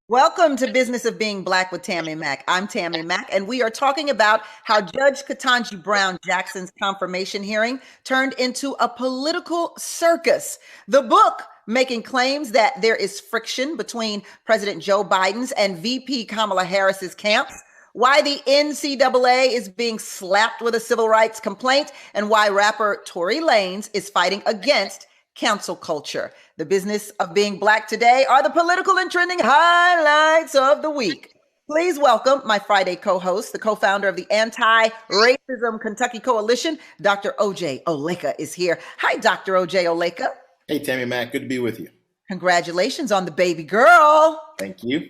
Welcome to Business of Being Black with Tammy Mack. I'm Tammy Mack, and we are talking about how Judge Ketanji Brown Jackson's confirmation hearing turned into a political circus. The book making claims that there is friction between President Joe Biden's and VP Kamala Harris's camps, why the NCAA is being slapped with a civil rights complaint, and why rapper Tory Lanez is fighting against cancel culture. The business of being Black today are the political and trending highlights of the week. Please welcome my Friday co-host, the co-founder of the Anti-Racism Kentucky Coalition, Dr. OJ Oleka is here. Hi, Dr. OJ Oleka. Hey, Tammy Mack, good to be with you. Congratulations on the baby girl. Thank you.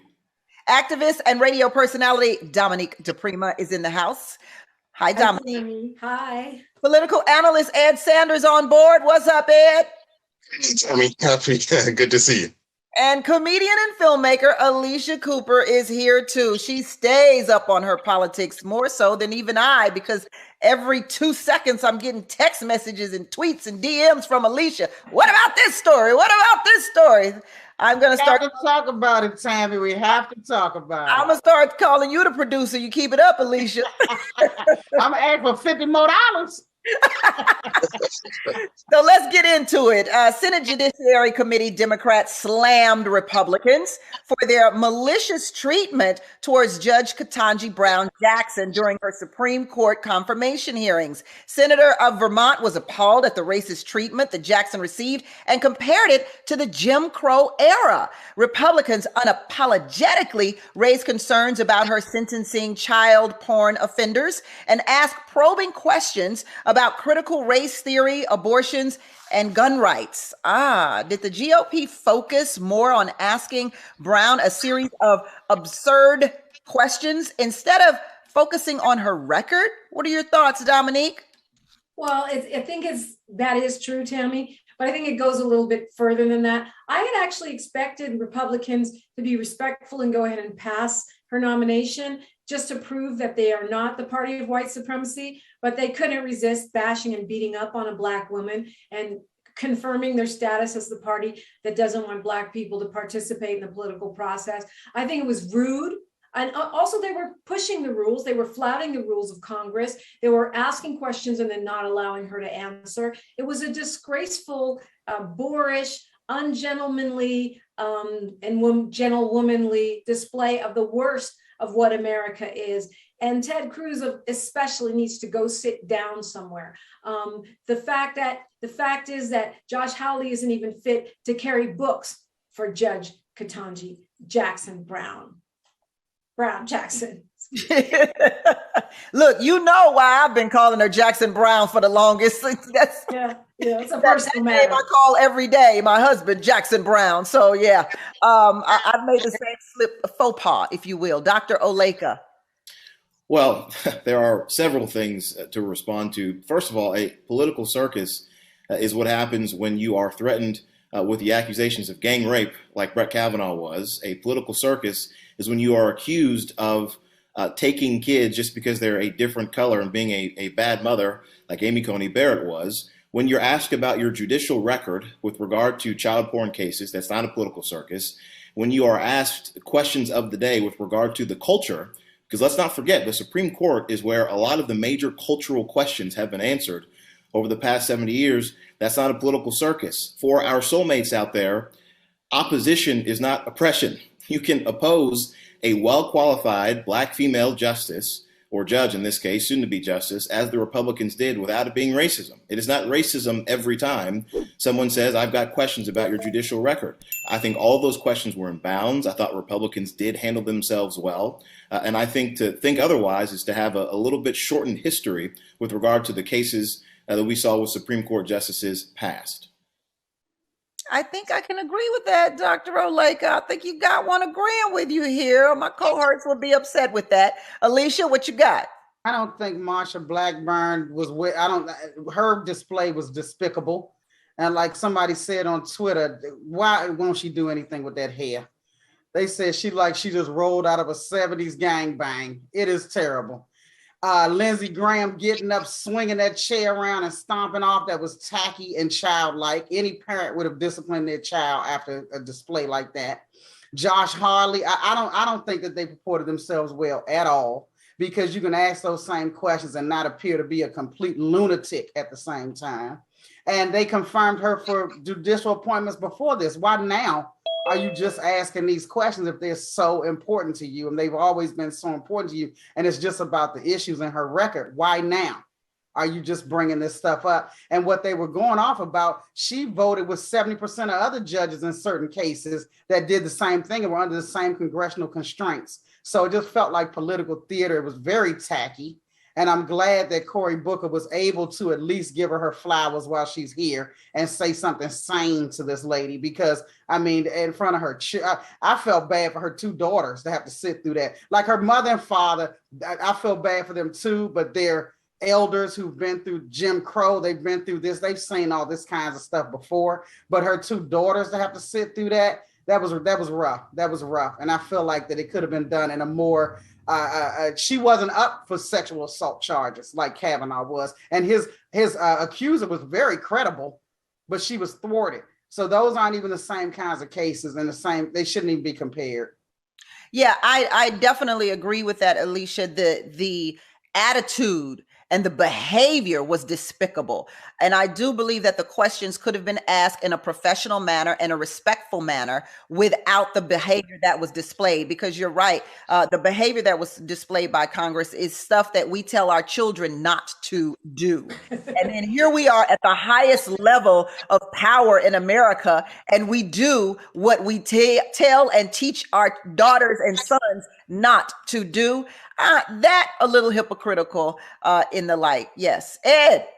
Activist and radio personality Dominique DePrima is in the house. Hi, Dominique. Hi. Political analyst Ed Sanders on board. What's up, Ed? Hey, Tammy, happy, good to see you. And comedian and filmmaker Alicia Cooper is here too. She stays up on her politics more so than even I, because every 2 seconds I'm getting text messages and tweets and DMs from Alicia. What about this story? What about this story? I'm going to start to talk about it, Tammy. We have to talk about it. I'm going to start calling you the producer. You keep it up, Alicia. I'm going to ask for $50 more. So let's get into it. Senate Judiciary Committee Democrats slammed Republicans for their malicious treatment towards Judge Ketanji Brown Jackson during her Supreme Court confirmation hearings. Senator of Vermont was appalled at the racist treatment that Jackson received and compared it to the Jim Crow era. Republicans unapologetically raised concerns about her sentencing child porn offenders and asked probing questions about critical race theory, abortions, and gun rights. Did the GOP focus more on asking Brown a series of absurd questions instead of focusing on her record? What are your thoughts, Dominique? Well, I think that is true, Tammy, but I think it goes a little bit further than that. I had actually expected Republicans to be respectful and go ahead and pass her nomination just to prove that they are not the party of white supremacy, but they couldn't resist bashing and beating up on a Black woman and confirming their status as the party that doesn't want Black people to participate in the political process. I think it was rude. And also they were pushing the rules. They were flouting the rules of Congress. They were asking questions and then not allowing her to answer. It was a disgraceful, boorish, ungentlemanly, and gentlewomanly display of the worst of what America is. And Ted Cruz especially needs to go sit down somewhere. The fact is that Josh Hawley isn't even fit to carry books for Judge Ketanji Brown Jackson. Look, you know why I've been calling her Jackson Brown for the longest. It's a personal matter. I call every day my husband Jackson Brown. So yeah, I've made the same faux pas, if you will. Dr. Oleka. Well, there are several things to respond to. First of all, a political circus is what happens when you are threatened with the accusations of gang rape, like Brett Kavanaugh was. A political circus is when you are accused of taking kids just because they're a different color and being a bad mother, like Amy Coney Barrett was. When you're asked about your judicial record with regard to child porn cases, that's not a political circus. When you are asked questions of the day with regard to the culture, because let's not forget, the Supreme Court is where a lot of the major cultural questions have been answered over the past 70 years. That's not a political circus. For our soulmates out there, opposition is not oppression. You can oppose a well-qualified Black female justice, or judge in this case, soon to be justice, as the Republicans did without it being racism. It is not racism every time someone says, I've got questions about your judicial record. I think all those questions were in bounds. I thought Republicans did handle themselves well. And I think to think otherwise is to have a little bit shortened history with regard to the cases that we saw with Supreme Court justices passed. I think I can agree with that, Dr. Oleka. I think you got one agreeing with you here. My cohorts will be upset with that. Alicia, what you got? I don't think Marsha Blackburn was her display was despicable. And like somebody said on Twitter, why won't she do anything with that hair? They said she just rolled out of a 70s gangbang. It is terrible. Lindsey Graham getting up, swinging that chair around and stomping off, that was tacky and childlike. Any parent would have disciplined their child after a display like that. Josh Harley, I don't think that they reported themselves well at all, because you can ask those same questions and not appear to be a complete lunatic at the same time. And they confirmed her for judicial appointments before this. Why now are you just asking these questions if they're so important to you? And they've always been so important to you. And it's just about the issues in her record. Why now are you just bringing this stuff up? And what they were going off about, she voted with 70% of other judges in certain cases that did the same thing and were under the same congressional constraints. So it just felt like political theater. It was very tacky. And I'm glad that Cory Booker was able to at least give her flowers while she's here and say something sane to this lady, because I mean, in front of her, I felt bad for her two daughters to have to sit through that. Like her mother and father, I feel bad for them too, but they're elders who've been through Jim Crow. They've been through this. They've seen all this kinds of stuff before, but her two daughters to have to sit through that was rough. That was rough. And I feel like that it could have been done in a more, she wasn't up for sexual assault charges like Kavanaugh was. And his accuser was very credible, but she was thwarted. So those aren't even the same kinds of cases, and they shouldn't even be compared. Yeah, I definitely agree with that, Alicia. The attitude and the behavior was despicable. And I do believe that the questions could have been asked in a professional manner and a respectful manner without the behavior that was displayed. Because you're right, the behavior that was displayed by Congress is stuff that we tell our children not to do. And then here we are at the highest level of power in America, and we do what we tell and teach our daughters and sons not to do. That a little hypocritical in the light. Yes, Ed.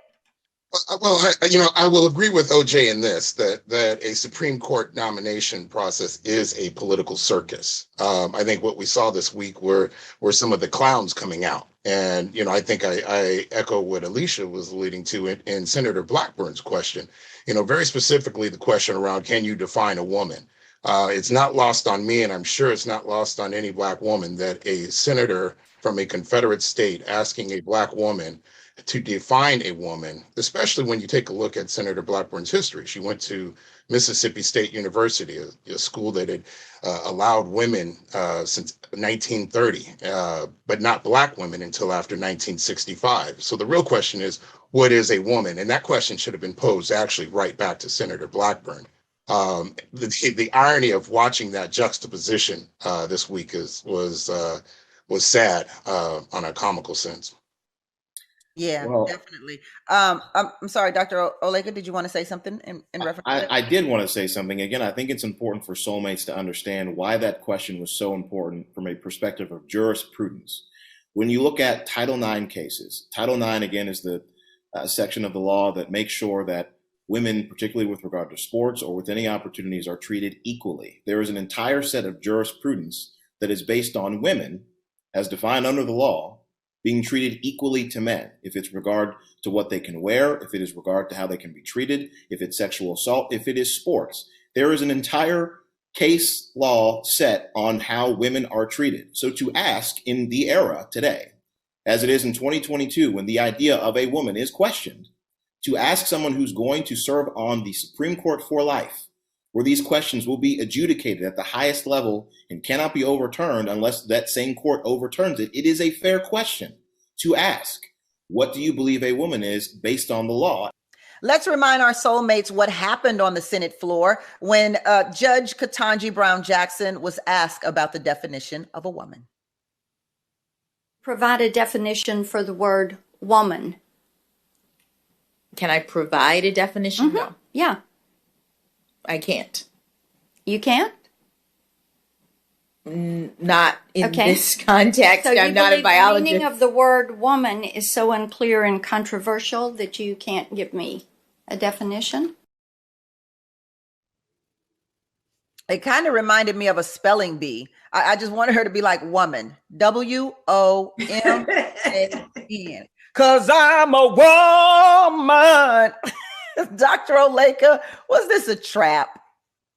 Well, I will agree with OJ in this, that a Supreme Court nomination process is a political circus. I think what we saw this week were some of the clowns coming out. And, I think I echo what Alicia was alluding to in Senator Blackburn's question. Very specifically, the question around, can you define a woman? It's not lost on me, and I'm sure it's not lost on any Black woman, that a senator from a Confederate state asking a Black woman to define a woman, especially when you take a look at Senator Blackburn's history. She went to Mississippi State University, a school that had allowed women since 1930, but not Black women until after 1965. So the real question is, what is a woman? And that question should have been posed actually right back to Senator Blackburn. The irony of watching that juxtaposition this week was sad on a comical sense. Yeah, well, definitely. I'm sorry, Dr. Oleka, did you want to say something in reference to that? I did want to say something. Again, I think it's important for soulmates to understand why that question was so important from a perspective of jurisprudence. When you look at Title IX cases, Title IX, again, is the section of the law that makes sure that women, particularly with regard to sports or with any opportunities, are treated equally. There is an entire set of jurisprudence that is based on women, as defined under the law, being treated equally to men, if it's regard to what they can wear, if it is regard to how they can be treated, if it's sexual assault, if it is sports. There is an entire case law set on how women are treated. So to ask in the era today, as it is in 2022, when the idea of a woman is questioned, to ask someone who's going to serve on the Supreme Court for life, where these questions will be adjudicated at the highest level and cannot be overturned unless that same court overturns it, it is a fair question to ask. What do you believe a woman is based on the law? Let's remind our soulmates what happened on the Senate floor when Judge Ketanji Brown Jackson was asked about the definition of a woman. Provide a definition for the word woman. Can I provide a definition? Mm-hmm. No. Yeah. I can't. You can't? Not in this context. So I'm not a biologist. The meaning of the word woman is so unclear and controversial that you can't give me a definition? It kind of reminded me of a spelling bee. I just wanted her to be like woman. WOMAN. 'Cause I'm a woman. Dr. Oleka, was this a trap?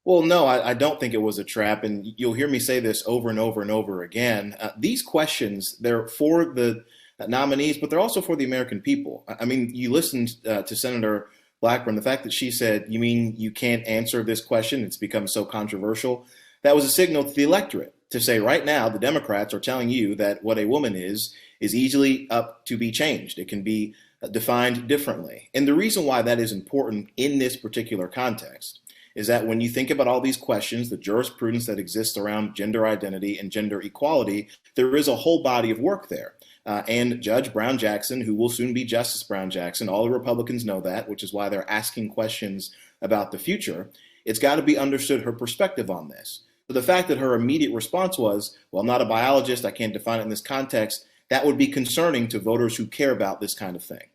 Well, no, I don't think it was a trap. And you'll hear me say this over and over and over again. These questions, they're for the nominees, but they're also for the American people. I mean, you listened to Senator Blackburn, the fact that she said, you mean you can't answer this question? It's become so controversial. that was a signal to the electorate to say right now the Democrats are telling you that what a woman is easily up to be changed. It can be defined differently. And the reason why that is important in this particular context is that when you think about all these questions, the jurisprudence that exists around gender identity and gender equality, there is a whole body of work there. And Judge Brown Jackson, who will soon be Justice Brown Jackson, all the Republicans know that, which is why they're asking questions about the future. It's got to be understood her perspective on this. So the fact that her immediate response was, well, I'm not a biologist, I can't define it in this context, that would be concerning to voters who care about this kind of thing.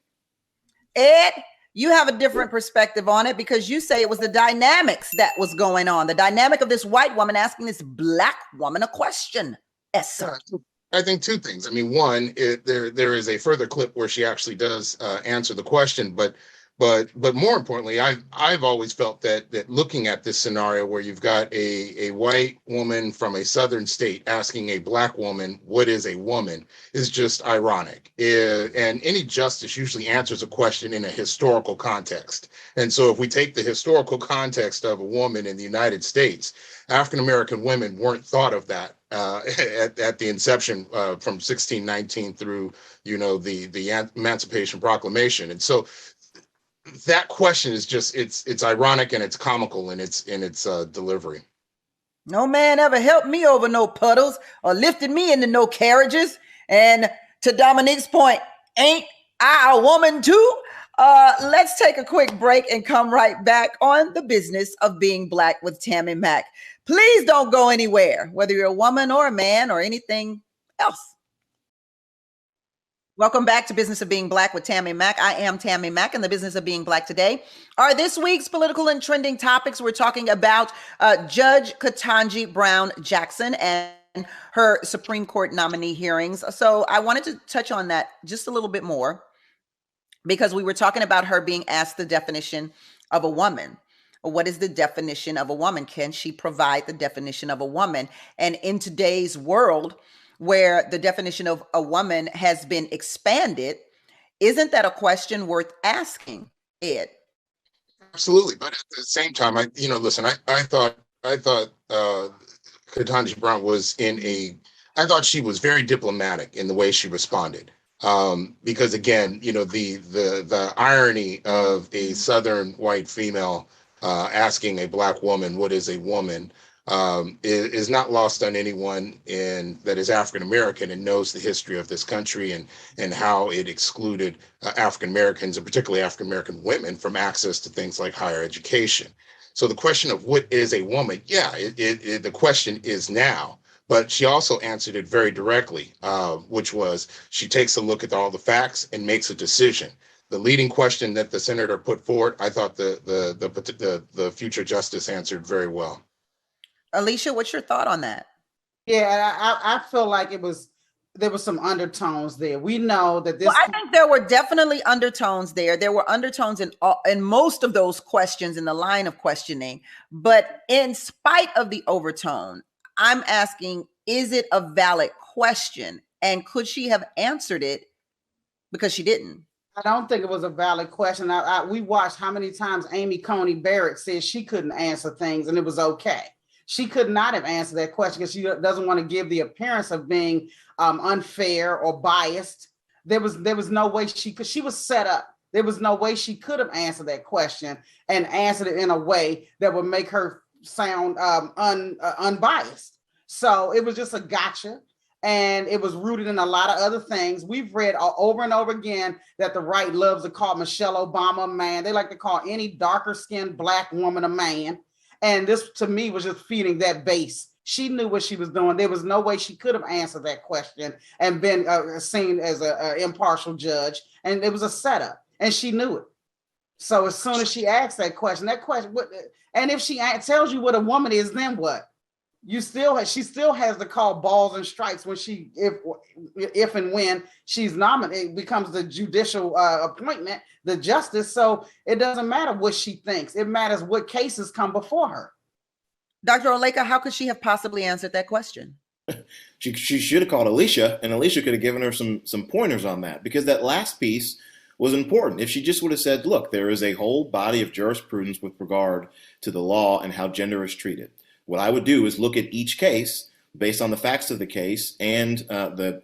Ed, you have a different perspective on it because you say it was the dynamics that was going on, the dynamic of this white woman asking this black woman a question. Yes, sir. I think two things. I mean, one, there is a further clip where she actually does answer the question, but more importantly, I've always felt that looking at this scenario where you've got a white woman from a southern state asking a black woman what is a woman is just ironic. And any justice usually answers a question in a historical context. And so if we take the historical context of a woman in the United States, African American women weren't thought of that at the inception from 1619 through the Emancipation Proclamation. And so that question is just it's ironic and it's comical in its delivery. No man ever helped me over no puddles or lifted me into no carriages. And to Dominique's point, ain't I a woman too? Let's take a quick break and come right back on the business of being Black with Tammi Mack. Please don't go anywhere, whether you're a woman or a man or anything else. Welcome back to Business of Being Black with Tammi Mack. I am Tammi Mack, and the business of being Black today are this week's political and trending topics. We're talking about Judge Ketanji Brown Jackson and her Supreme Court nominee hearings. So I wanted to touch on that just a little bit more because we were talking about her being asked the definition of a woman. What is the definition of a woman? Can she provide the definition of a woman? And in today's world, where the definition of a woman has been expanded, isn't that a question worth asking, Ed? Absolutely, but at the same time, I thought Ketanji Brown was I thought she was very diplomatic in the way she responded. Because again, the irony of a Southern white female asking a black woman what is a woman is not lost on anyone that is African American and knows the history of this country and how it excluded African Americans and particularly African American women from access to things like higher education. So the question of what is a woman, the question is now. But she also answered it very directly, which was she takes a look at all the facts and makes a decision. The leading question that the senator put forward, I thought the future justice answered very well. Alicia, what's your thought on that? Yeah, I feel like there was some undertones there. We know that this. Well, I think there were definitely undertones there. There were undertones in most of those questions in the line of questioning. But in spite of the overtone, I'm asking, is it a valid question? And could she have answered it because she didn't? I don't think it was a valid question. We watched how many times Amy Coney Barrett said she couldn't answer things and it was okay. She could not have answered that question because she doesn't want to give the appearance of being unfair or biased. There was no way she was set up. There was no way she could have answered that question and answered it in a way that would make her sound unbiased. So it was just a gotcha. And it was rooted in a lot of other things. We've read over and over again that the right loves to call Michelle Obama a man. They like to call any darker skinned black woman a man. And this, to me, was just feeding that base. She knew what she was doing. There was no way she could have answered that question and been seen as an impartial judge. And it was a setup. And she knew it. So as soon as she asked that question, and if she tells you what a woman is, then what? She still has to call balls and strikes when if and when she's nominated, becomes the judicial appointment, the justice. So it doesn't matter what she thinks. It matters what cases come before her. Dr. Oleka, how could she have possibly answered that question? She should have called Alicia, and Alicia could have given her some pointers on that, because that last piece was important. If she just would have said, look, there is a whole body of jurisprudence with regard to the law and how gender is treated. What I would do is look at each case based on the facts of the case and the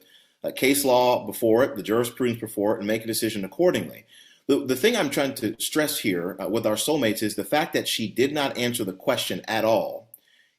case law before it, the jurisprudence before it, and make a decision accordingly. The thing I'm trying to stress here with our soulmates is the fact that she did not answer the question at all,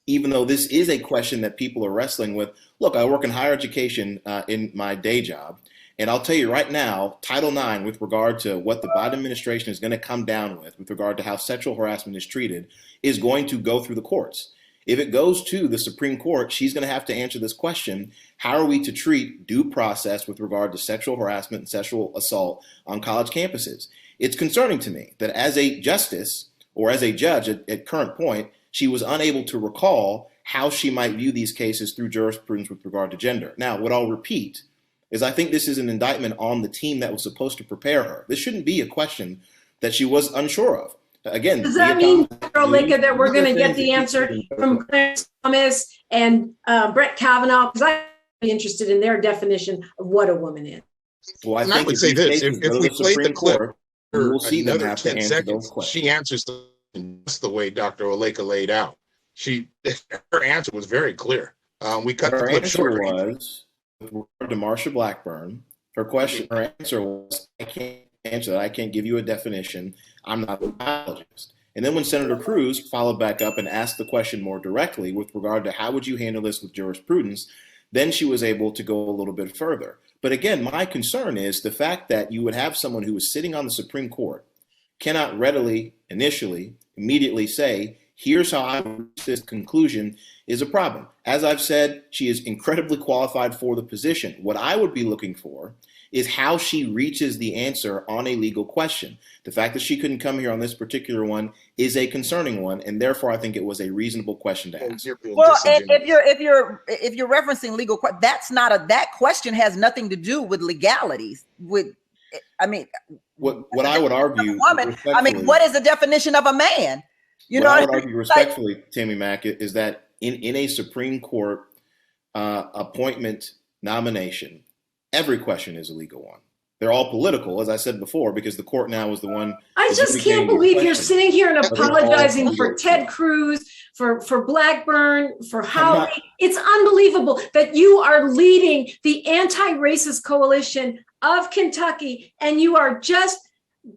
even though this is a question that people are wrestling with. Look, I work in higher education in my day job, and I'll tell you right now, Title IX, with regard to what the Biden administration is going to come down with regard to how sexual harassment is treated, is going to go through the courts. If it goes to the Supreme Court, she's going to have to answer this question: how are we to treat due process with regard to sexual harassment and sexual assault on college campuses? It's concerning to me that as a justice or as a judge at current point, she was unable to recall how she might view these cases through jurisprudence with regard to gender. Now, what I'll repeat is I think this is an indictment on the team that was supposed to prepare her. This shouldn't be a question that she was unsure of. Again, does that mean, Dr. Oleka, that we're going to get the answer from Clarence Thomas and Brett Kavanaugh? Because I'd be interested in their definition of what a woman is. Well, I would say this: if we played the clip, we'll see them another have to 10 answer seconds, those questions. she answers just the way Dr. Oleka laid out. Her answer was very clear. We cut the Her clip answer short. was, with regard to Marsha Blackburn, her answer was, I can't answer that. I can't give you a definition. I'm not a biologist. And then when Senator Cruz followed back up and asked the question more directly with regard to how would you handle this with jurisprudence, then she was able to go a little bit further. But again, my concern is the fact that you would have someone who is sitting on the Supreme Court cannot readily, initially, immediately say, here's how I reach this conclusion, is a problem. As I've said, she is incredibly qualified for the position. What I would be looking for is how she reaches the answer on a legal question. The fact that she couldn't come here on this particular one is a concerning one, and therefore I think it was a reasonable question to ask. Well, and if you're referencing legal, that question has nothing to do with legalities. What I would argue, woman, what is the definition of a man? I would argue respectfully, Tammi Mack, is that in a Supreme Court appointment nomination, every question is a legal one. They're all political, as I said before, because the court now is the one. I just can't believe you're sitting here and apologizing for Ted Cruz, for Blackburn, for Howley. It's unbelievable that you are leading the anti-racist coalition of Kentucky, and you are just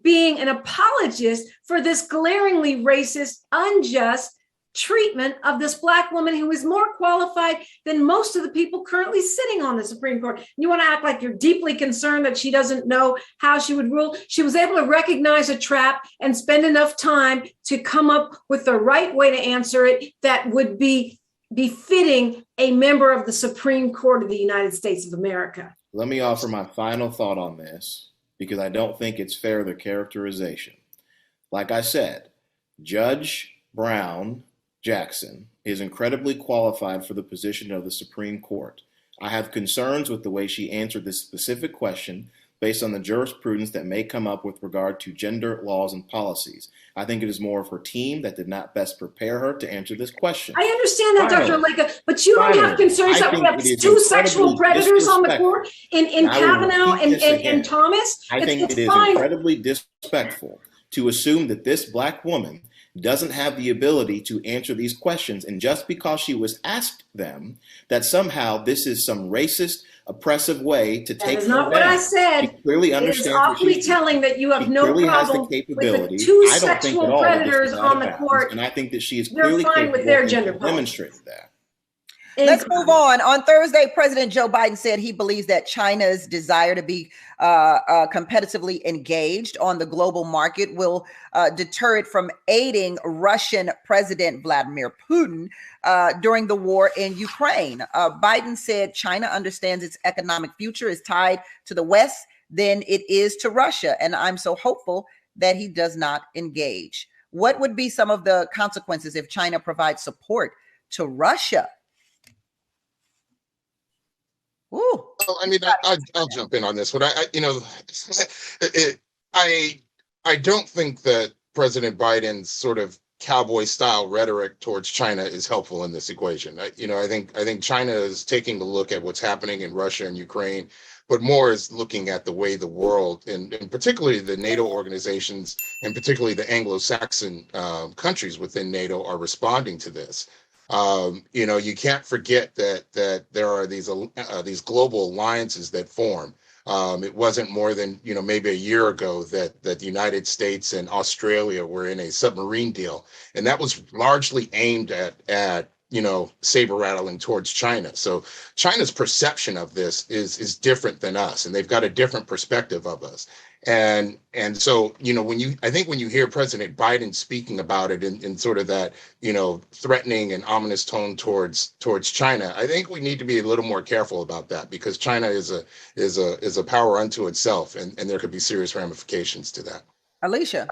being an apologist for this glaringly racist, unjust treatment of this Black woman who is more qualified than most of the people currently sitting on the Supreme Court. You want to act like you're deeply concerned that she doesn't know how she would rule. She was able to recognize a trap and spend enough time to come up with the right way to answer it that would be befitting a member of the Supreme Court of the United States of America. Let me offer my final thought on this, because I don't think it's fair, the characterization. Like I said, Judge Brown Jackson is incredibly qualified for the position of the Supreme Court. I have concerns with the way she answered this specific question based on the jurisprudence that may come up with regard to gender laws and policies. I think it is more of her team that did not best prepare her to answer this question. I understand that, Dr. Oleka, but you don't have concerns that we have two sexual predators on the court in Kavanaugh and Thomas? I think it is incredibly disrespectful to assume that this Black woman doesn't have the ability to answer these questions, and just because she was asked them, that somehow this is some racist, oppressive way to take. That is not what I said. She clearly understands. It is awfully telling that you have no problem with the two sexual predators on the court, and I think that she is clearly fine with their gender demonstrated that. Let's move on. On Thursday, President Joe Biden said he believes that China's desire to be competitively engaged on the global market will deter it from aiding Russian President Vladimir Putin during the war in Ukraine. Biden said China understands its economic future is tied to the West than it is to Russia, and I'm so hopeful that he does not engage. What would be some of the consequences if China provides support to Russia? Well, I mean, I'll jump in on this one. I don't think that President Biden's sort of cowboy-style rhetoric towards China is helpful in this equation. I think China is taking a look at what's happening in Russia and Ukraine, but more is looking at the way the world, and particularly the NATO organizations, and particularly the Anglo-Saxon countries within NATO, are responding to this. You can't forget that there are these global alliances that form. It wasn't more than maybe a year ago that the United States and Australia were in a submarine deal, and that was largely aimed at saber rattling towards China. So China's perception of this is different than us, and they've got a different perspective of us. And so I think when you hear President Biden speaking about it in sort of that threatening and ominous tone towards China, I think we need to be a little more careful about that, because China is a power unto itself, and there could be serious ramifications to that. Alicia.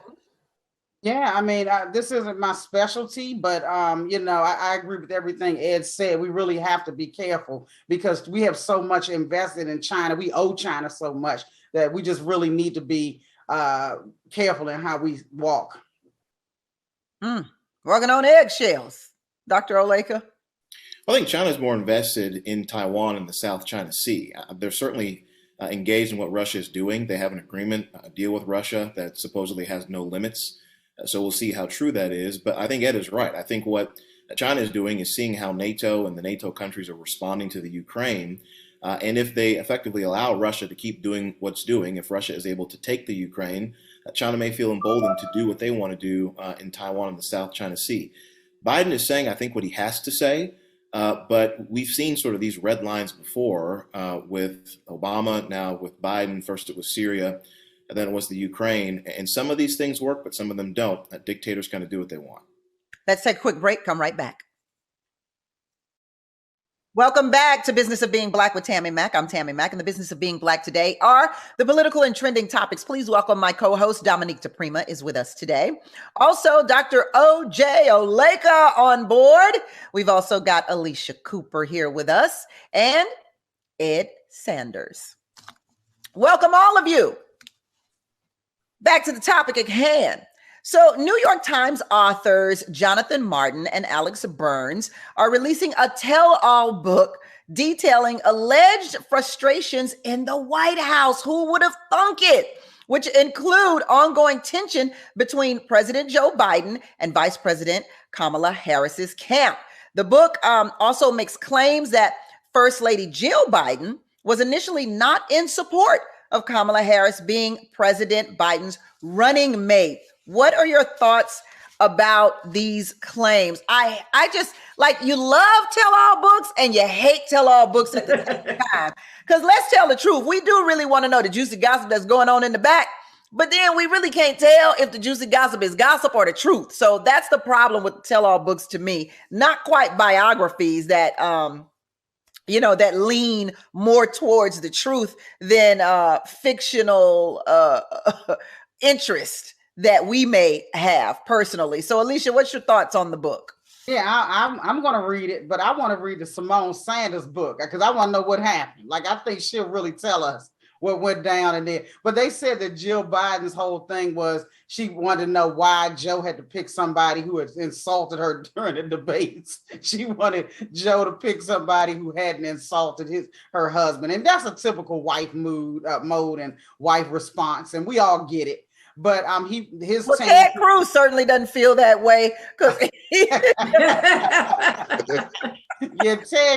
Yeah, I mean, this isn't my specialty, but I agree with everything Ed said. We really have to be careful because we have so much invested in China. We owe China so much that we just really need to be careful in how we walk. Walking on eggshells. Dr. Oleka? I think China is more invested in Taiwan and the South China Sea. They're certainly engaged in what Russia is doing. They have an agreement, a deal with Russia that supposedly has no limits. So we'll see how true that is. But I think Ed is right. I think what China is doing is seeing how NATO and the NATO countries are responding to the Ukraine. And if they effectively allow Russia to keep doing what's doing, if Russia is able to take the Ukraine, China may feel emboldened to do what they want to do in Taiwan and the South China Sea. Biden is saying, I think, what he has to say. But we've seen sort of these red lines before with Obama, now with Biden. First it was Syria, and then it was the Ukraine. And some of these things work, but some of them don't. Dictators kind of do what they want. Let's take a quick break. Come right back. Welcome back to Business of Being Black with Tammi Mack. I'm Tammi Mack, and the Business of Being Black today are the political and trending topics. Please welcome my co-host, Dominique DePrima, is with us today. Also, Dr. O.J. Oleka on board. We've also got Alicia Cooper here with us and Ed Sanders. Welcome, all of you. Back to the topic at hand. So New York Times authors Jonathan Martin and Alex Burns are releasing a tell-all book detailing alleged frustrations in the White House. Who would have thunk it? Which include ongoing tension between President Joe Biden and Vice President Kamala Harris's camp. The book also makes claims that First Lady Jill Biden was initially not in support of Kamala Harris being President Biden's running mate. What are your thoughts about these claims? I just, like, you love tell-all books and you hate tell-all books at the same time. Because let's tell the truth. We do really want to know the juicy gossip that's going on in the back, but then we really can't tell if the juicy gossip is gossip or the truth. So that's the problem with tell-all books to me. Not quite biographies that, that lean more towards the truth than fictional interest that we may have personally. So Alicia, what's your thoughts on the book? Yeah, I'm going to read it, but I want to read the Simone Sanders book because I want to know what happened. Like, I think she'll really tell us what went down in there. But they said that Jill Biden's whole thing was she wanted to know why Joe had to pick somebody who had insulted her during the debates. She wanted Joe to pick somebody who hadn't insulted her husband. And that's a typical wife mode and wife response. And we all get it. But Ted Cruz certainly doesn't feel that way because Ted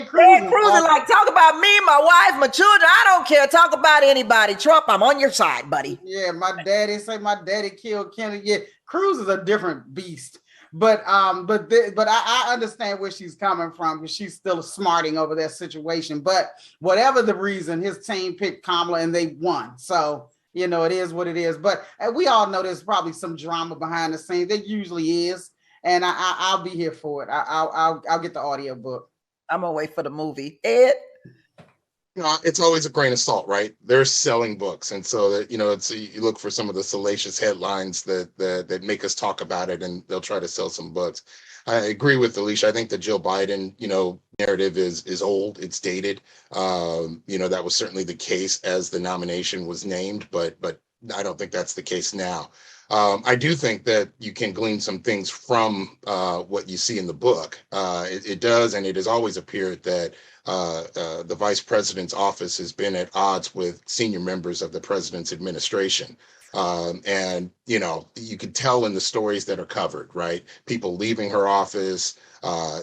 Cruz is like, talk about me, my wife, my children. I don't care. Talk about anybody. Trump, I'm on your side, buddy. Yeah, my daddy killed Kennedy. Yeah, Cruz is a different beast. But I understand where she's coming from because she's still smarting over that situation. But whatever the reason, his team picked Kamala and they won. So it is what it is. But we all know there's probably some drama behind the scenes. There usually is. And I'll be here for it. I'll get the audio book. I'm going to wait for the movie. Ed? It's always a grain of salt, right? They're selling books. And so that, you look for some of the salacious headlines that make us talk about it, and they'll try to sell some books. I agree with Alicia. I think the Jill Biden, narrative is old. It's dated. That was certainly the case as the nomination was named, but I don't think that's the case now. I do think that you can glean some things from what you see in the book. It does, and it has always appeared that the vice president's office has been at odds with senior members of the president's administration. And, you know, you can tell in the stories that are covered, right? People leaving her office.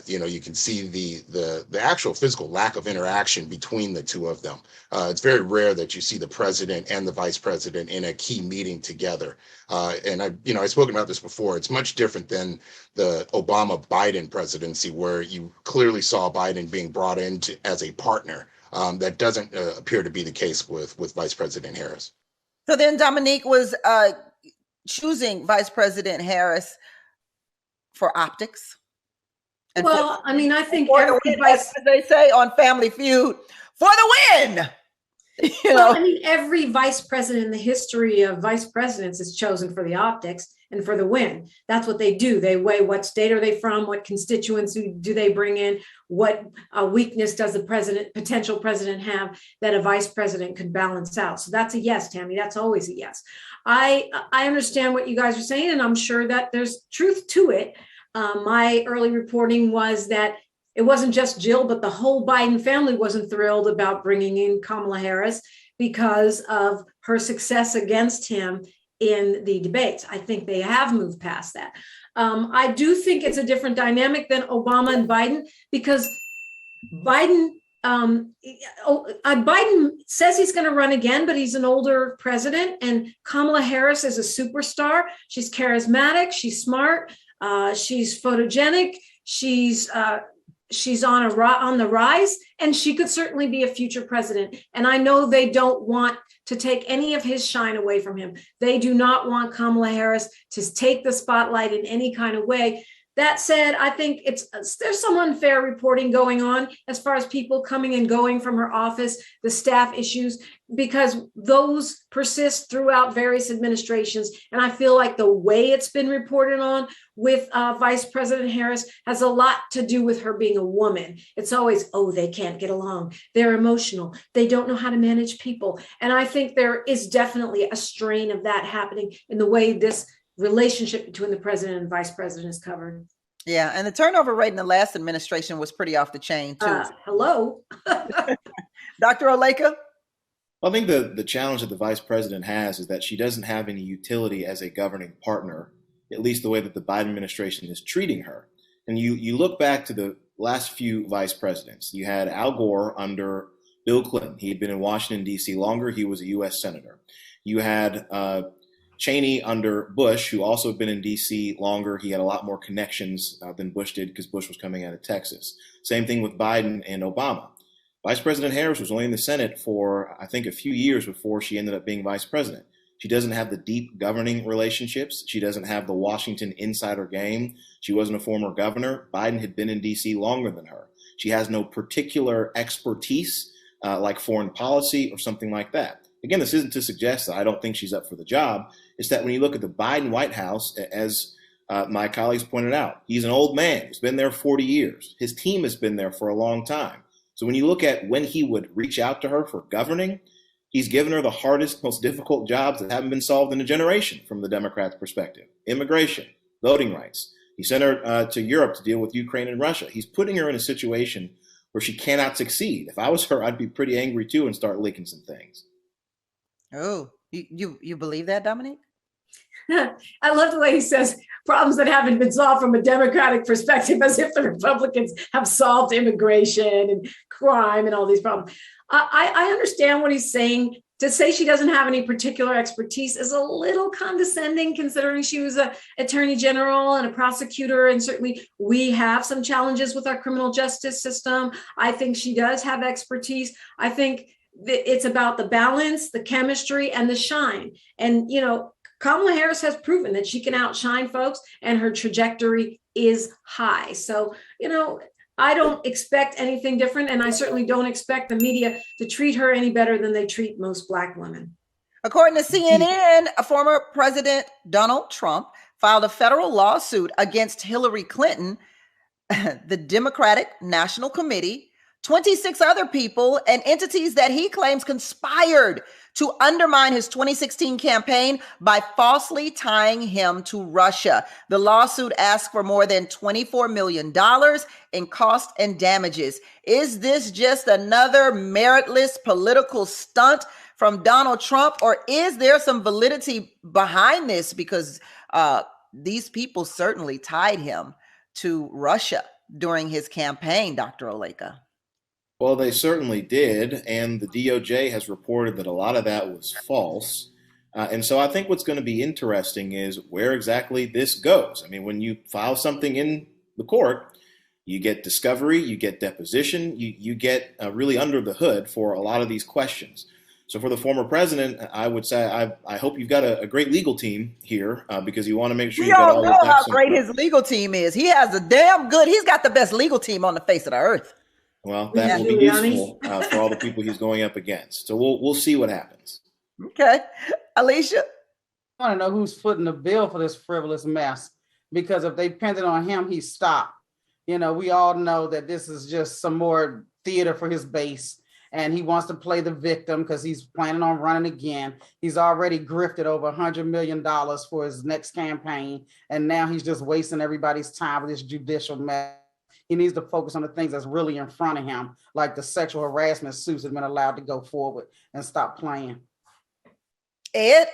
You know, you can see the actual physical lack of interaction between the two of them. It's very rare that you see the president and the vice president in a key meeting together. And I've spoken about this before. It's much different than the Obama-Biden presidency, where you clearly saw Biden being brought in as a partner. That doesn't appear to be the case with Vice President Harris. So then Dominique was choosing Vice President Harris for optics. And Well, I mean, I think for the every win, vice, as they say on Family Feud, for the win. You well, know, I mean, every vice president in the history of vice presidents is chosen for the optics and for the win. That's what they do. They weigh what state are they from, what constituents do they bring in, what weakness does the potential president have that a vice president could balance out. So that's a yes, Tammy. That's always a yes. I understand what you guys are saying, and I'm sure that there's truth to it. My early reporting was that it wasn't just Jill, but the whole Biden family wasn't thrilled about bringing in Kamala Harris because of her success against him in the debates. I think they have moved past that. I do think it's a different dynamic than Obama and Biden, because Biden says he's going to run again, but he's an older president, and Kamala Harris is a superstar. She's charismatic. She's smart. She's photogenic. She's on the rise, and she could certainly be a future president. And I know they don't want to take any of his shine away from him. They do not want Kamala Harris to take the spotlight in any kind of way. That said, I think there's some unfair reporting going on as far as people coming and going from her office, the staff issues, because those persist throughout various administrations. And I feel like the way it's been reported on with Vice President Harris has a lot to do with her being a woman. It's always, oh, they can't get along. They're emotional. They don't know how to manage people. And I think there is definitely a strain of that happening in the way this relationship between the president and vice president is covered. yeah, and the turnover rate in the last administration was pretty off the chain too. Hello. Dr. Oleka? Well, I think the challenge that the vice president has is that she doesn't have any utility as a governing partner, at least the way that the Biden administration is treating her. And you look back to the last few vice presidents. You had Al Gore under Bill Clinton. He had been in Washington, D.C. longer. He was a U.S. senator. You had Cheney under Bush, who also had been in D.C. longer. He had a lot more connections than Bush did because Bush was coming out of Texas. Same thing with Biden and Obama. Vice President Harris was only in the Senate for, I think, a few years before she ended up being vice president. She doesn't have the deep governing relationships. She doesn't have the Washington insider game. She wasn't a former governor. Biden had been in D.C. longer than her. She has no particular expertise like foreign policy or something like that. Again, this isn't to suggest that I don't think she's up for the job. It's that when you look at the Biden White House, as my colleagues pointed out, he's an old man. He's been there 40 years. His team has been there for a long time. So when you look at when he would reach out to her for governing, he's given her the hardest, most difficult jobs that haven't been solved in a generation from the Democrats' perspective. Immigration, voting rights. He sent her to Europe to deal with Ukraine and Russia. He's putting her in a situation where she cannot succeed. If I was her, I'd be pretty angry too and start leaking some things. Oh, you believe that, Dominique? I love the way he says problems that haven't been solved from a Democratic perspective, as if the Republicans have solved immigration and crime and all these problems. I understand what he's saying. To say she doesn't have any particular expertise is a little condescending, considering she was an attorney general and a prosecutor. And certainly we have some challenges with our criminal justice system. I think she does have expertise. I think it's about the balance, the chemistry, and the shine. And, you know, Kamala Harris has proven that she can outshine folks, and her trajectory is high. So, you know, I don't expect anything different, and I certainly don't expect the media to treat her any better than they treat most Black women. According to CNN, former President Donald Trump filed a federal lawsuit against Hillary Clinton, the Democratic National Committee, 26 other people, and entities that he claims conspired to undermine his 2016 campaign by falsely tying him to Russia. The lawsuit asks for more than $24 million in cost and damages. Is this just another meritless political stunt from Donald Trump, or is there some validity behind this? Because these people certainly tied him to Russia during his campaign, Dr. Oleka. Well, they certainly did, and the DOJ has reported that a lot of that was false. And so I think what's going to be interesting is where exactly this goes. I mean, when you file something in the court, you get discovery, you get deposition, you get really under the hood for a lot of these questions. So for the former president, I would say I hope you've got a great legal team here because you want to make sure you got all We the all know how ducks in great row. his legal team is. He's got the best legal team on the face of the earth. Well, that will be useful for all the people he's going up against. So we'll see what happens. Okay. Alicia? I want to know who's footing the bill for this frivolous mess, because if they pinned it on him, he stopped. You know, we all know that this is just some more theater for his base, and he wants to play the victim because he's planning on running again. He's already grifted over $100 million for his next campaign, and now he's just wasting everybody's time with this judicial mess. He needs to focus on the things that's really in front of him, like the sexual harassment suits have been allowed to go forward, and stop playing. Ed?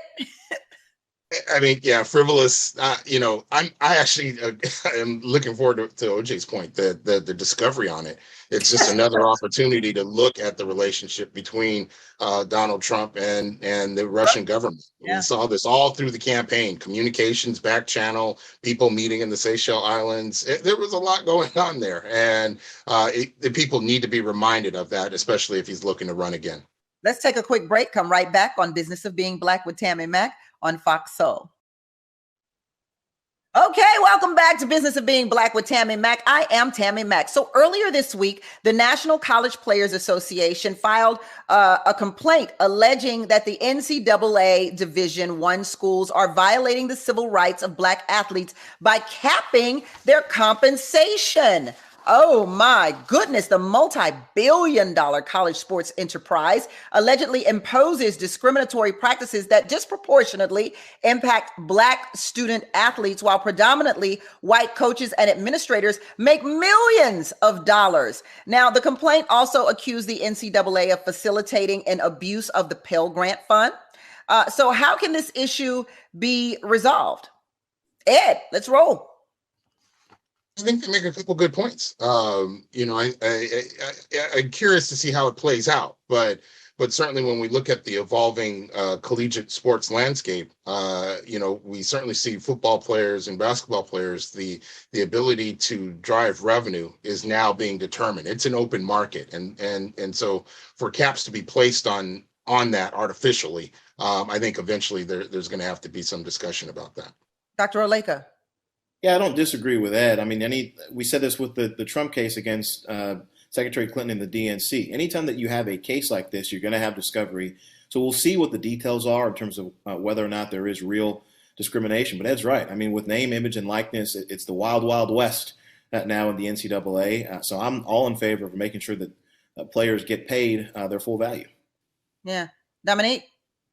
I mean, yeah, frivolous. I actually am looking forward to OJ's point that the discovery on it. It's just another opportunity to look at the relationship between Donald Trump and the Russian government. Yeah. We saw this all through the campaign: communications, back channel, people meeting in the Seychelles Islands. There was a lot going on there, and the people need to be reminded of that, especially if he's looking to run again. Let's take a quick break. Come right back on Business of Being Black with Tammi Mack on Fox Soul. Okay, welcome back to Business of Being Black with Tammi Mack. I am Tammi Mack. So earlier this week, the National College Players Association filed a complaint alleging that the NCAA Division I schools are violating the civil rights of Black athletes by capping their compensation. Oh my goodness, the multi-billion-dollar college sports enterprise allegedly imposes discriminatory practices that disproportionately impact Black student athletes, while predominantly white coaches and administrators make millions of dollars. Now, the complaint also accused the NCAA of facilitating an abuse of the Pell Grant Fund. So how can this issue be resolved? Ed, let's roll. I think they make a couple good points. I'm curious to see how it plays out, but certainly when we look at the evolving collegiate sports landscape, we certainly see football players and basketball players. The ability to drive revenue is now being determined. It's an open market, and so for caps to be placed on that artificially, I think eventually there's going to have to be some discussion about that. Dr. Oleka. Yeah, I don't disagree with Ed. I mean, we said this with the Trump case against Secretary Clinton and the DNC. Anytime that you have a case like this, you're going to have discovery. So we'll see what the details are in terms of whether or not there is real discrimination. But Ed's right. I mean, with name, image, and likeness, it's the wild, wild west now in the NCAA. So I'm all in favor of making sure that players get paid their full value. Yeah. Dominique?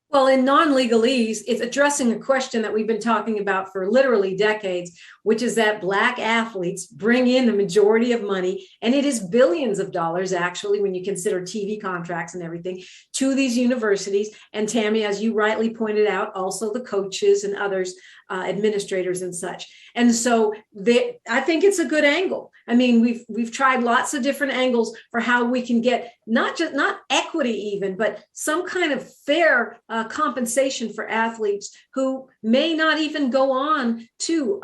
Well, in non-legalese, it's addressing a question that we've been talking about for literally decades, which is that Black athletes bring in the majority of money, and it is billions of dollars, actually, when you consider TV contracts and everything, to these universities. And Tammi, as you rightly pointed out, also the coaches and others, administrators and such. And so I think it's a good angle. I mean, we've tried lots of different angles for how we can get not equity even, but some kind of fair compensation for athletes who may not even go on to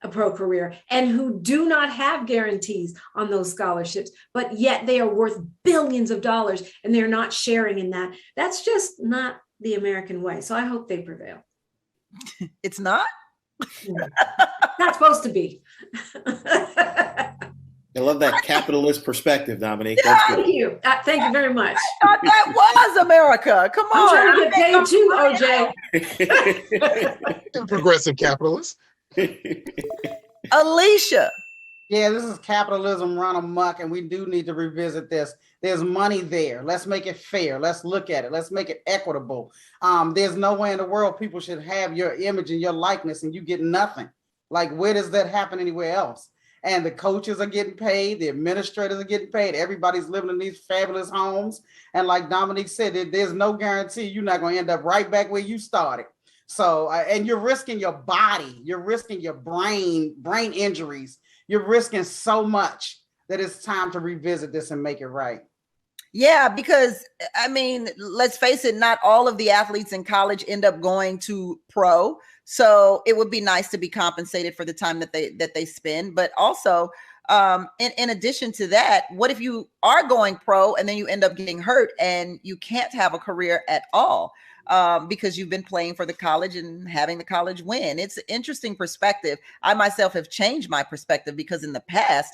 a pro career and who do not have guarantees on those scholarships, but yet they are worth billions of dollars and they're not sharing in that. That's just not the American way. So I hope they prevail. It's not? Not supposed to be. I love that capitalist perspective, Dominique. Yeah. Thank you. Thank you very much. I thought that was America. Come on. I'm trying to get paid too, OJ. Progressive capitalist. Alicia. Yeah, this is capitalism run amok, and we do need to revisit this. There's money there. Let's make it fair. Let's look at it. Let's make it equitable. There's no way in the world people should have your image and your likeness and you get nothing. Like, where does that happen anywhere else? And the coaches are getting paid, the administrators are getting paid, everybody's living in these fabulous homes. And like Dominique said, there's no guarantee you're not going to end up right back where you started. So, and you're risking your body, you're risking your brain injuries, you're risking so much that it's time to revisit this and make it right. Yeah, because I mean, let's face it, not all of the athletes in college end up going to pro. So it would be nice to be compensated for the time that they spend. But also, in addition to that, what if you are going pro and then you end up getting hurt and you can't have a career at all? Because you've been playing for the college and having the college win. It's an interesting perspective. I myself have changed my perspective because in the past,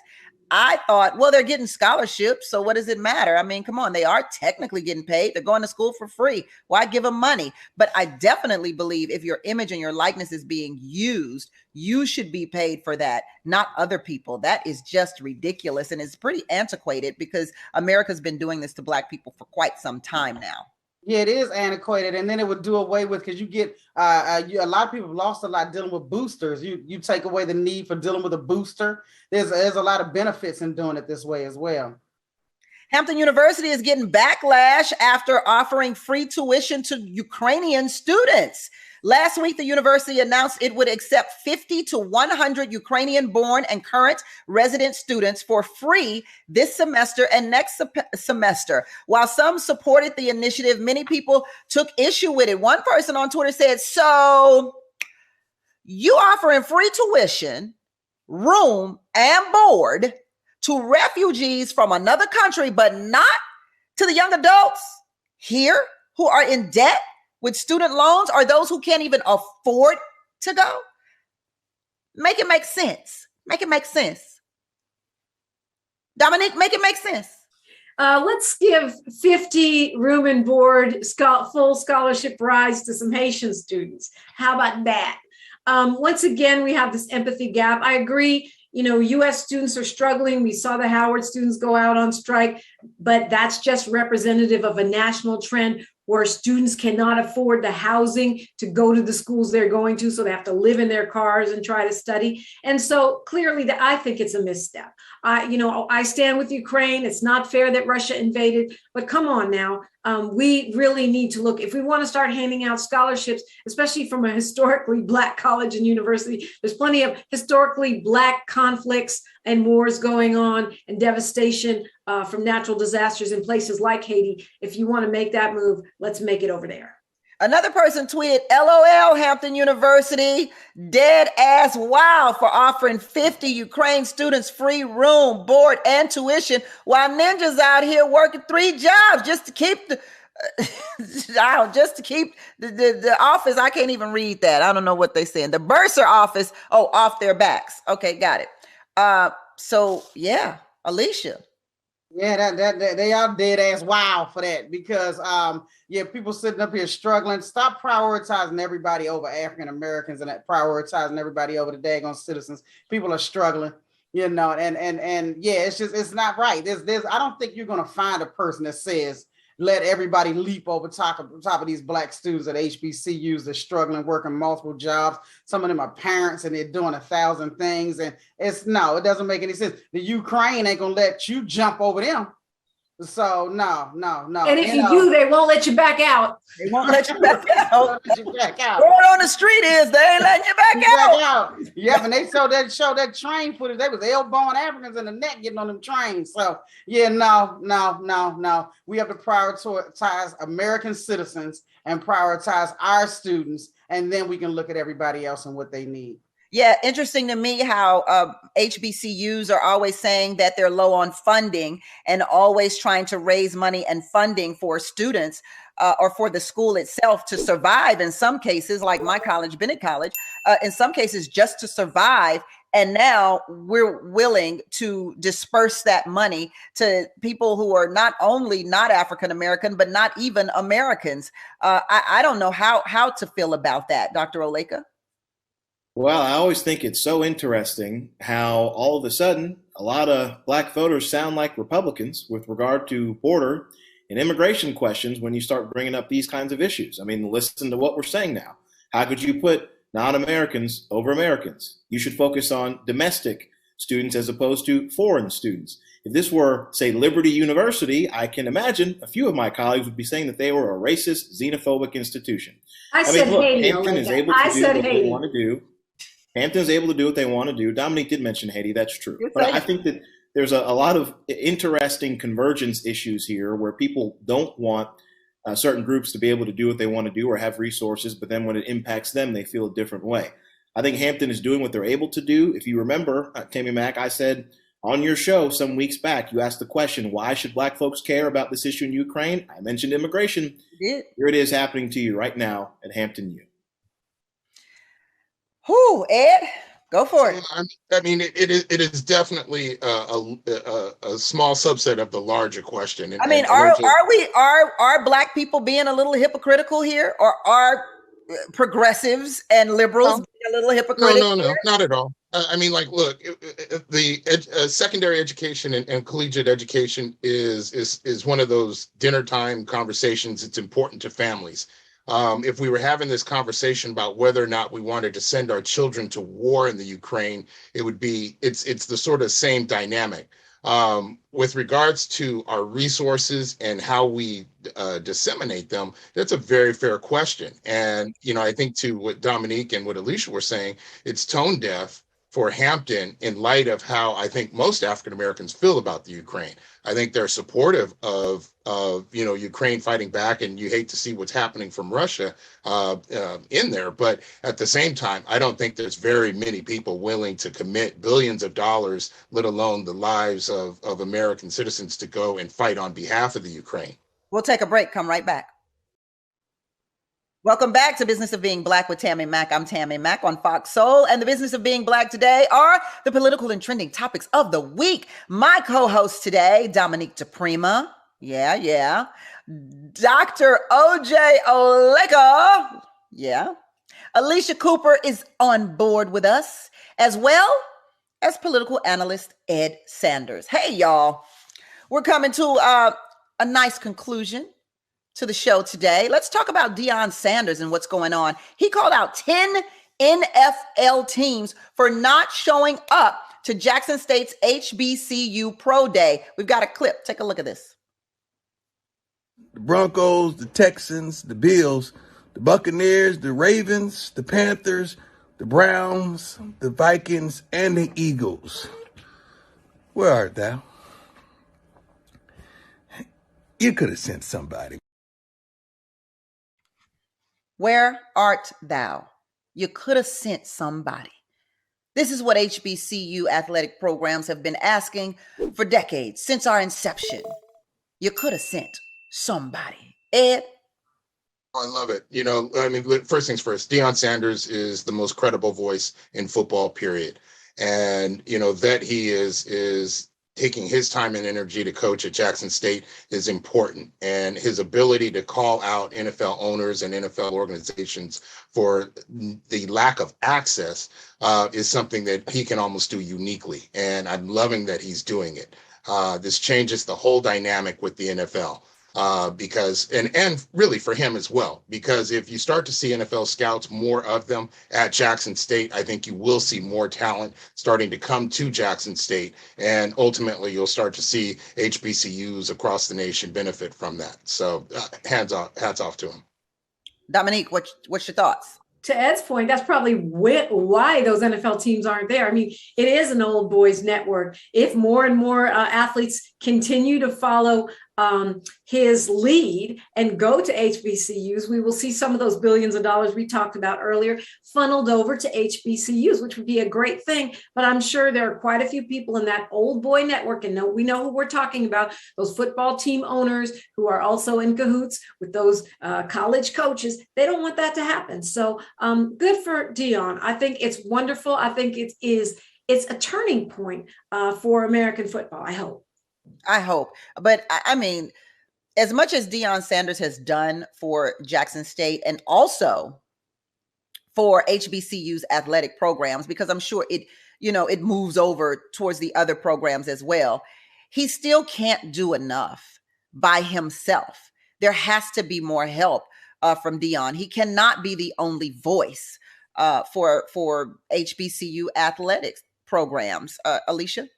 I thought, well, they're getting scholarships, so what does it matter? I mean, come on, they are technically getting paid. They're going to school for free. Why give them money? But I definitely believe if your image and your likeness is being used, you should be paid for that, not other people. That is just ridiculous, and it's pretty antiquated because America's been doing this to Black people for quite some time now. Yeah, it is antiquated, and then it would do away with, because you get a lot of people have lost a lot dealing with boosters. You take away the need for dealing with a booster. There's a lot of benefits in doing it this way as well. Hampton University is getting backlash after offering free tuition to Ukrainian students. Last week, the university announced it would accept 50 to 100 Ukrainian-born and current resident students for free this semester and next semester. While some supported the initiative, many people took issue with it. One person on Twitter said, so you offering free tuition, room, and board to refugees from another country, but not to the young adults here who are in debt with student loans, or those who can't even afford to go? Make it make sense. Make it make sense. Dominique, make it make sense. Let's give 50 room and board full scholarship rides to some Haitian students. How about that? Once again, we have this empathy gap. I agree. U.S. students are struggling. We saw the Howard students go out on strike, but that's just representative of a national trend where students cannot afford the housing to go to the schools they're going to, so they have to live in their cars and try to study. And so clearly, I think it's a misstep. I stand with Ukraine. It's not fair that Russia invaded, but come on now. We really need to look, if we want to start handing out scholarships, especially from a historically Black college and university, there's plenty of historically Black conflicts and wars going on and devastation from natural disasters in places like Haiti. If you want to make that move, let's make it over there. Another person tweeted, LOL, Hampton University, dead ass wow for offering 50 Ukraine students free room, board, and tuition while ninjas out here working 3 jobs just to keep the office. I can't even read that. I don't know what they saying. The bursar office, off their backs. Okay, got it. So yeah, Alicia. Yeah, that they are dead ass wow for that, because people sitting up here struggling. Stop prioritizing everybody over African Americans and prioritizing everybody over the daggone citizens. People are struggling, and yeah, it's not right. There's I don't think you're gonna find a person that says let everybody leap over top of these Black students at HBCUs. They're struggling, working multiple jobs. Some of them are parents and they're doing 1,000 things. And it doesn't make any sense. The Ukraine ain't gonna let you jump over them. So no. And if you do, they won't let you back out. They won't let you back out. Going on the street is they ain't letting you back out. Yeah, and they showed that train footage. They was elbowing Africans in the neck getting on them trains. So yeah, no. We have to prioritize American citizens and prioritize our students, and then we can look at everybody else and what they need. Yeah, interesting to me how HBCUs are always saying that they're low on funding and always trying to raise money and funding for students or for the school itself to survive. In some cases, like my college, Bennett College, in some cases just to survive. And now we're willing to disperse that money to people who are not only not African-American, but not even Americans. I don't know how to feel about that, Dr. Oleka. Well, I always think it's so interesting how all of a sudden a lot of Black voters sound like Republicans with regard to border and immigration questions when you start bringing up these kinds of issues. I mean, listen to what we're saying now. How could you put non-Americans over Americans? You should focus on domestic students as opposed to foreign students. If this were, say, Liberty University, I can imagine a few of my colleagues would be saying that they were a racist, xenophobic institution. I said look, Haiti. Hampton is able to do what they want to do. Hampton's able to do what they want to do. Dominique did mention Haiti. That's true. But I think that there's a lot of interesting convergence issues here where people don't want certain groups to be able to do what they want to do or have resources, but then when it impacts them, they feel a different way. I think Hampton is doing what they're able to do. If you remember, Tammi Mack, I said on your show some weeks back, you asked the question, why should Black folks care about this issue in Ukraine? I mentioned immigration. You did. Here it is happening to you right now at Hampton U. Who, Ed? Go for it. I mean, it is definitely a small subset of the larger question. And, I mean, are Black people being a little hypocritical here, or are progressives and liberals being a little hypocritical? No, not at all. I mean, like, look, the secondary education and collegiate education is one of those dinner time conversations. It's important to families. If we were having this conversation about whether or not we wanted to send our children to war in the Ukraine, it's the sort of same dynamic. With regards to our resources and how we disseminate them, that's a very fair question. And, I think to what Dominique and what Alicia were saying, it's tone deaf for Hampton in light of how I think most African Americans feel about the Ukraine. I think they're supportive of Ukraine fighting back, and you hate to see what's happening from Russia in there. But at the same time, I don't think there's very many people willing to commit billions of dollars, let alone the lives of American citizens, to go and fight on behalf of the Ukraine. We'll take a break. Come right back. Welcome back to Business of Being Black with Tammi Mack. I'm Tammi Mack on Fox Soul. And the business of being Black today are the political and trending topics of the week. My co-host today, Dominique DePrima. Yeah. Dr. O.J. Oleka. Yeah. Alicia Cooper is on board with us, as well as political analyst Ed Sanders. Hey, y'all. We're coming to a nice conclusion to the show today. Let's talk about Deion Sanders and what's going on. He called out 10 NFL teams for not showing up to Jackson State's HBCU Pro Day. We've got a clip. Take a look at this. The Broncos, the Texans, the Bills, the Buccaneers, the Ravens, the Panthers, the Browns, the Vikings, and the Eagles. Where art thou? You could have sent somebody. Where art thou? You could have sent somebody. This is what HBCU athletic programs have been asking for decades, since our inception. You could have sent somebody. Ed? I love it. I mean, first things first, Deion Sanders is the most credible voice in football, period. And, that he is taking his time and energy to coach at Jackson State is important. And his ability to call out NFL owners and NFL organizations for the lack of access is something that he can almost do uniquely. And I'm loving that he's doing it. This changes the whole dynamic with the NFL. Because really for him as well, because if you start to see NFL scouts, more of them at Jackson State, I think you will see more talent starting to come to Jackson State, and ultimately you'll start to see HBCUs across the nation benefit from that. So hats off to him. Dominique, what's your thoughts? To Ed's point, that's probably why those NFL teams aren't there. I mean, it is an old boys network. If more and more athletes continue to follow his lead and go to HBCUs, we will see some of those billions of dollars we talked about earlier funneled over to HBCUs, which would be a great thing. But I'm sure there are quite a few people in that old boy network, and we know who we're talking about, those football team owners who are also in cahoots with those college coaches. They don't want that to happen. So good for Deion. I think it's wonderful. I think it's a turning point for American football, I hope. But I mean, as much as Deion Sanders has done for Jackson State and also for HBCU's athletic programs, because I'm sure it moves over towards the other programs as well, he still can't do enough by himself. There has to be more help from Deion. He cannot be the only voice for HBCU athletics. programs. Alicia?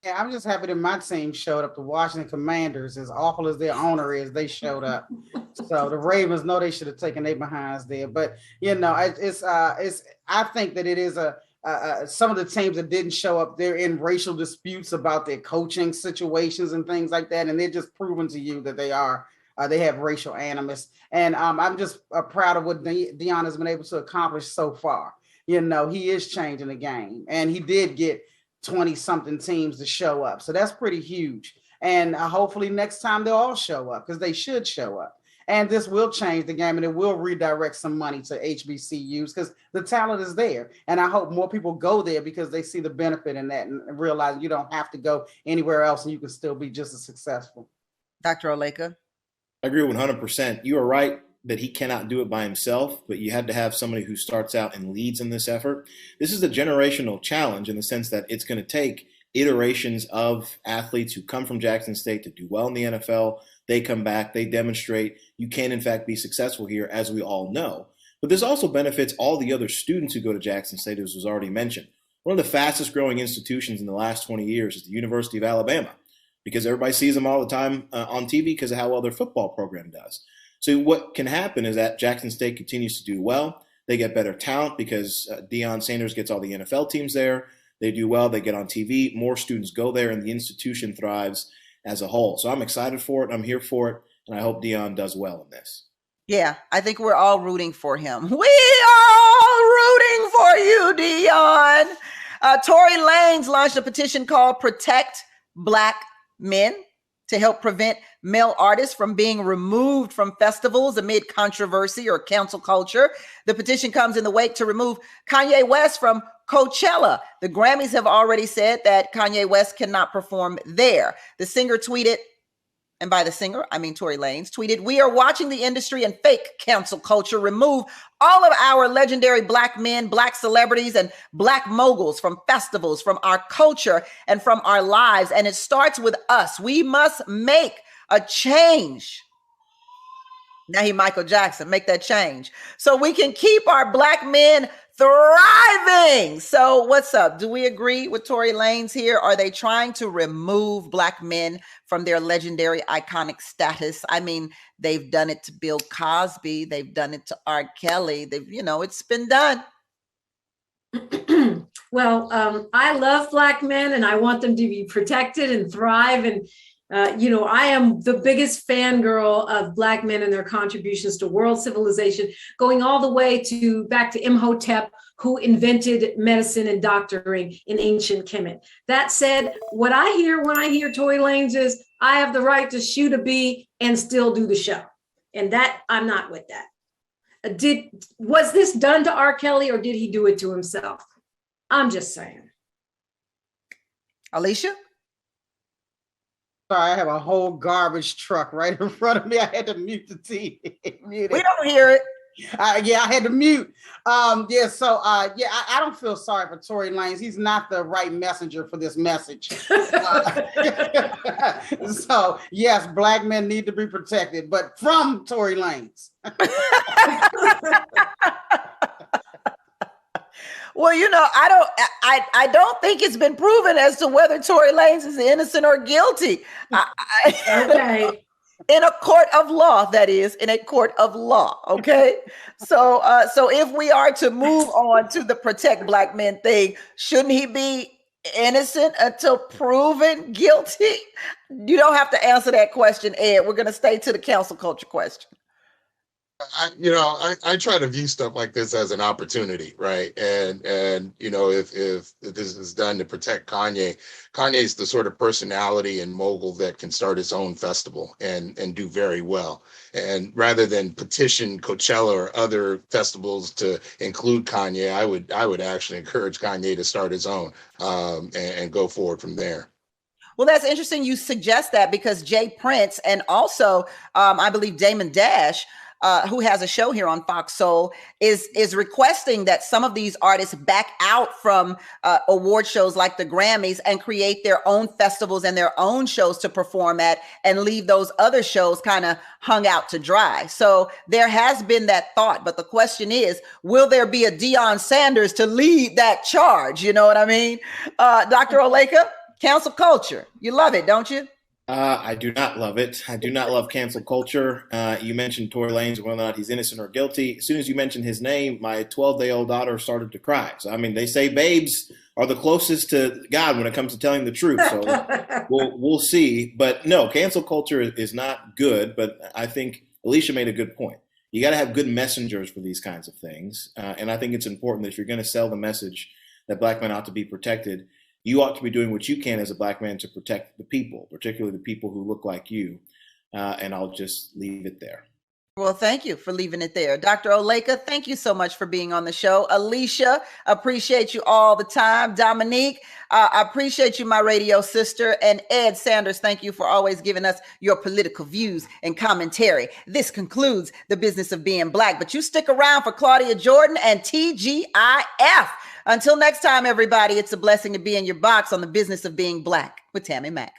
Yeah, I'm just happy that my team showed up. The Washington Commanders, as awful as their owner is, they showed up. So the Ravens know they should have taken their behinds there. But it's I think that it is some of the teams that didn't show up, they're in racial disputes about their coaching situations and things like that, and they're just proving to you that they have racial animus. And I'm just proud of what Deion has been able to accomplish so far. He is changing the game, and he did get 20 something teams to show up. So that's pretty huge. And hopefully next time they'll all show up, because they should show up. And this will change the game, and it will redirect some money to HBCUs because the talent is there. And I hope more people go there because they see the benefit in that and realize you don't have to go anywhere else and you can still be just as successful. Dr. Oleka? I agree 100%. You are right that he cannot do it by himself, but you had to have somebody who starts out and leads in this effort. This is a generational challenge in the sense that it's going to take iterations of athletes who come from Jackson State to do well in the NFL. They come back, they demonstrate you can in fact be successful here, as we all know. But this also benefits all the other students who go to Jackson State, as was already mentioned. One of the fastest growing institutions in the last 20 years is the University of Alabama, because everybody sees them all the time on TV because of how well their football program does. So what can happen is that Jackson State continues to do well. They get better talent because Deion Sanders gets all the NFL teams there. They do well. They get on TV. More students go there, and the institution thrives as a whole. So I'm excited for it. I'm here for it, and I hope Deion does well in this. Yeah, I think we're all rooting for him. We are all rooting for you, Deion. Tory Lanez launched a petition called Protect Black Men to help prevent male artists from being removed from festivals amid controversy or cancel culture. The petition comes in the wake to remove Kanye West from Coachella. The Grammys have already said that Kanye West cannot perform there. The singer tweeted, and by the singer, I mean Tory Lanez, tweeted, "We are watching the industry and fake cancel culture remove all of our legendary Black men, Black celebrities, and Black moguls from festivals, from our culture, and from our lives. And it starts with us. We must make a change." Now he Michael Jackson, make that change so we can keep our Black men thriving. So what's up? Do we agree with Tory Lanez here? Are they trying to remove Black men from their legendary iconic status? I mean, they've done it to Bill Cosby. They've done it to R. Kelly. It's been done. Well, I love Black men and I want them to be protected and thrive. And I am the biggest fangirl of Black men and their contributions to world civilization, going all the way back to Imhotep, who invented medicine and doctoring in ancient Kemet. That said, what I hear when I hear Tory Lanez is, I have the right to shoot a bee and still do the show. And that, I'm not with that. Was this done to R. Kelly or did he do it to himself? I'm just saying. Alicia? Sorry, I have a whole garbage truck right in front of me. I had to mute the TV. We don't hear it. I had to mute. I don't feel sorry for Tory Lanez. He's not the right messenger for this message. So, yes, Black men need to be protected, but from Tory Lanez. Well, I don't think it's been proven as to whether Tory Lanez is innocent or guilty. Okay. In a court of law, that is, in a court of law. Okay. So if we are to move on to the Protect Black Men thing, shouldn't he be innocent until proven guilty? You don't have to answer that question, Ed. We're going to stay to the cancel culture question. I try to view stuff like this as an opportunity, right? And if this is done to protect Kanye's the sort of personality and mogul that can start his own festival and do very well. And rather than petition Coachella or other festivals to include Kanye, I would actually encourage Kanye to start his own and go forward from there. Well, that's interesting you suggest that, because Jay Prince and also I believe Damon Dash who has a show here on Fox Soul, is requesting that some of these artists back out from award shows like the Grammys and create their own festivals and their own shows to perform at, and leave those other shows kind of hung out to dry. So there has been that thought, but the question is, will there be a Deion Sanders to lead that charge? You know what I mean? Dr. Oleka, cancel culture. You love it, don't you? I do not love it. I do not love cancel culture. You mentioned Tory Lanez, whether or not he's innocent or guilty. As soon as you mentioned his name, my 12-day-old daughter started to cry. So, I mean, they say babes are the closest to God when it comes to telling the truth. So we'll see. But no, cancel culture is not good. But I think Alicia made a good point. You got to have good messengers for these kinds of things. And I think it's important that if you're going to sell the message that Black men ought to be protected, you ought to be doing what you can as a Black man to protect the people, particularly the people who look like you. And I'll just leave it there. Well, thank you for leaving it there. Dr. Oleka, thank you so much for being on the show. Alicia, appreciate you all the time. Dominique, I appreciate you, my radio sister. And Ed Sanders, thank you for always giving us your political views and commentary. This concludes the business of being Black, but you stick around for Claudia Jordan and TGIF. Until next time, everybody, it's a blessing to be in your box on the business of being Black with Tammi Mack.